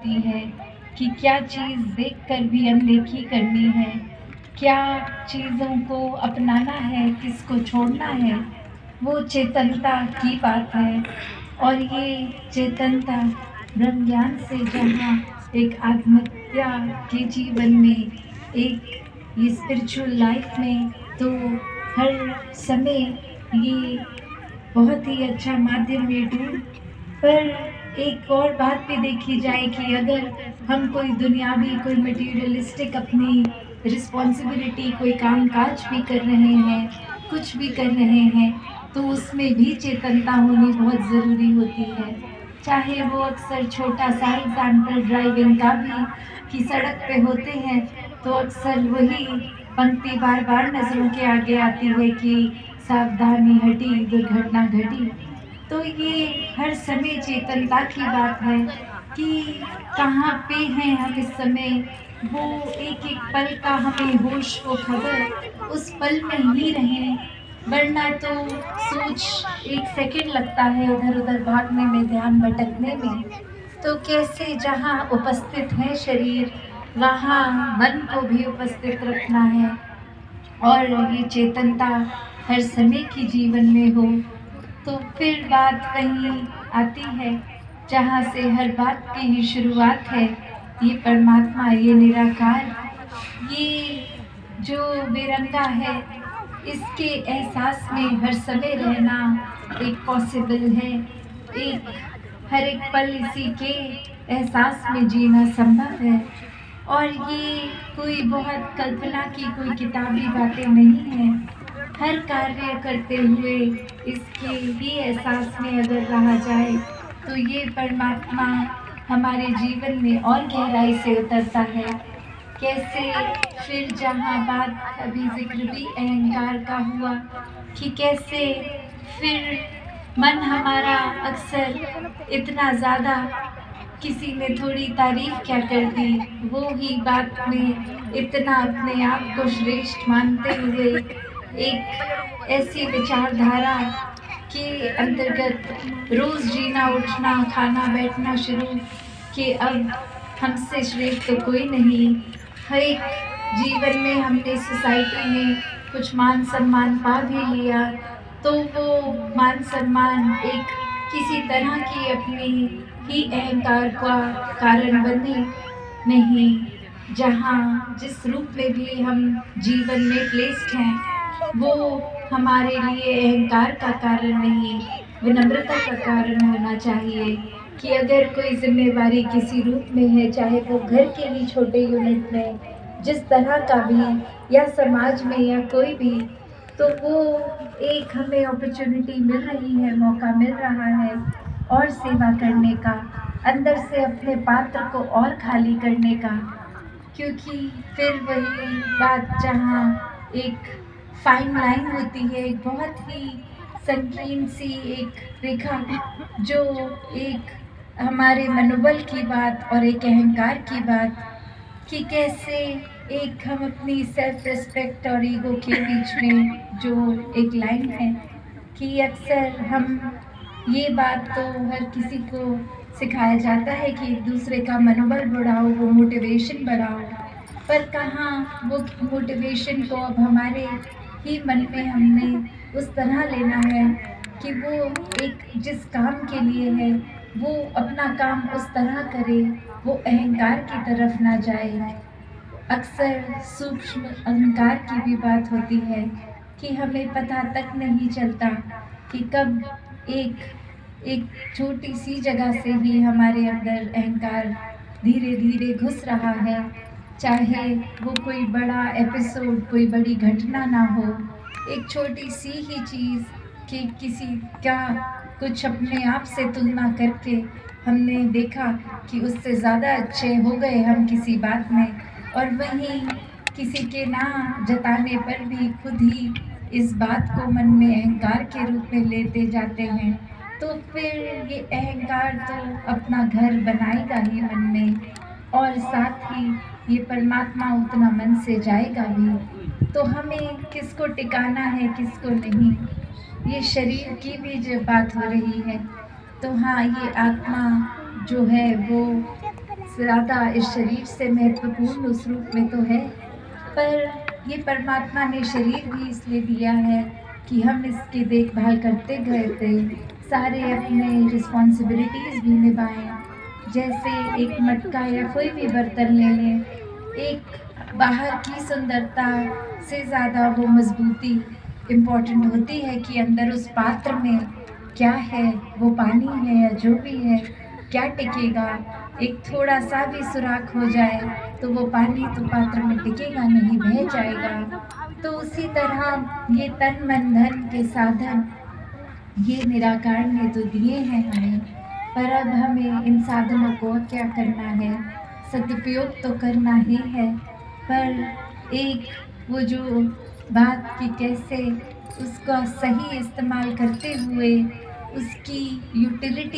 होती है कि क्या चीज़ देखकर भी अनदेखी करनी है, क्या चीज़ों को अपनाना है, किसको छोड़ना है, वो चेतनता की बात है। और ये चेतनता ब्रह्म ज्ञान से जहाँ एक आत्महत्या के जीवन में, एक ये स्पिरिचुअल लाइफ में, तो हर समय ये बहुत ही अच्छा माध्यम ये टूल। पर एक और बात भी देखी जाए कि अगर हम कोई दुनियावी, कोई मटेरियलिस्टिक अपनी रिस्पॉन्सिबिलिटी, कोई काम-काज भी कर रहे हैं, कुछ भी कर रहे हैं, तो उसमें भी चेतनता होनी बहुत ज़रूरी होती है। चाहे वो अक्सर छोटा-सा एग्ज़ाम्पल ड्राइविंग का भी, कि सड़क पे होते हैं, तो अक्सर वही पंक्ति बार-बार नज़रों के आगे आती है कि सावधानी हटी, दुर्घटना घटी। तो ये हर समय चेतनता की बात है कि कहाँ पे हैं हम इस समय, वो एक-एक पल का हमें होश वो खबर, उस पल में ही रहें, वरना तो सोच 1 सेकंड लगता है इधर-उधर भागने में, ध्यान भटकने में। तो कैसे जहाँ उपस्थित है शरीर, वहाँ मन को भी उपस्थित रखना है और ये चेतनता हर समय की जीवन में हो। तो फिर बात वहीं आती है जहाँ से हर बात की ही शुरुआत है, ये परमात्मा, ये निराकार, ये जो बेरंगा है, इसके एहसास में हर समय रहना एक पॉसिबल है। एक हर एक पल इसी के एहसास में जीना संभव है। और ये कोई बहुत कल्पना की कोई किताबी बातें नहीं हैं। हर कार्य करते हुए इसके ही एहसास में अगर रहा जाए, तो ये परमात्मा हमारे जीवन में और गहराई से उतरता है। कैसे फिर जहाँ बात अभी ज़िक्र भी अहंकार का हुआ कि कैसे फिर मन हमारा अक्सर इतना ज़्यादा, किसी ने थोड़ी तारीफ़ क्या कर दी, वो ही बात में इतना अपने आप को श्रेष्ठ मानते हुए एक ऐसी विचारधारा के अंतर्गत रोज़ जीना, उठना, खाना, बैठना शुरू कि अब हमसे श्रेष्ठ तो कोई नहीं। हर एक जीवन में हमने सोसाइटी में कुछ मान-सम्मान पा भी लिया, तो वो मान-सम्मान एक किसी तरह की अपनी ही अहंकार का कारण बने नहीं। जहाँ जिस रूप में भी हम जीवन में प्लेस्ड हैं, वो हमारे लिए अहंकार का कारण नहीं, विनम्रता का कारण होना चाहिए। कि अगर कोई ज़िम्मेवारी किसी रूप में है, चाहे वो घर के ही छोटे यूनिट में, जिस तरह का भी, या समाज में, या कोई भी, तो वो एक हमें अपॉर्च्युनिटी मिल रही है, मौका मिल रहा है और सेवा करने का, अंदर से अपने पात्र को और खाली करने का। क्योंकि फिर वही बात जहाँ एक फाइन लाइन होती है, एक बहुत ही संकीर्ण सी एक रेखा, जो एक हमारे मनोबल की बात और एक अहंकार की बात, कि कैसे एक हम अपनी सेल्फ रिस्पेक्ट और ईगो के बीच में जो एक लाइन है, कि अक्सर हम ये बात तो हर किसी को सिखाया जाता है कि एक दूसरे का मनोबल बढ़ाओ, वो मोटिवेशन बढ़ाओ, पर कहाँ वो मोटिवेशन को अब हमारे ही मन में हमने उस तरह लेना है कि वो एक जिस काम के लिए है, वो अपना काम उस तरह करे, वो अहंकार की तरफ ना जाए। अक्सर सूक्ष्म अहंकार की भी बात होती है कि हमें पता तक नहीं चलता कि कब एक छोटी सी जगह से ही हमारे अंदर अहंकार धीरे-धीरे घुस रहा है। चाहे वो कोई बड़ा एपिसोड, कोई बड़ी घटना ना हो, एक छोटी सी ही चीज़ कि किसी का कुछ अपने आप से तुलना करके हमने देखा कि उससे ज़्यादा अच्छे हो गए हम किसी बात में, और वहीं किसी के ना जताने पर भी खुद ही इस बात को मन में अहंकार के रूप में लेते जाते हैं। तो फिर ये अहंकार तो अपना घर बनाएगा ही मन में, और साथ ही ये परमात्मा उतना मन से जाएगा भी। तो हमें किसको टिकाना है, किसको नहीं, ये शरीर की भी जब बात हो रही है, तो हाँ, ये आत्मा जो है वो ज़्यादा इस शरीर से महत्वपूर्ण उस रूप में तो है, पर ये परमात्मा ने शरीर भी इसलिए दिया है कि हम इसकी देखभाल करते गए थे, सारे अपने रिस्पॉन्सिबिलिटीज़ भी निभाएँ। जैसे एक मटका या कोई भी बर्तन ले लें, एक बाहर की सुंदरता से ज़्यादा वो मज़बूती इम्पोर्टेंट होती है कि अंदर उस पात्र में क्या है, वो पानी है या जो भी है, क्या टिकेगा। एक थोड़ा-सा भी सुराख हो जाए, तो वो पानी तो पात्र में टिकेगा नहीं, बह जाएगा। तो उसी तरह ये तन, मन, धन के साधन ये निराकार ने तो दिए हैं हमें, पर अब हमें इन साधनों को क्या करना है, सदुपयोग तो करना ही है, पर एक वो जो बात कि कैसे उसका सही इस्तेमाल करते हुए उसकी यूटिलिटी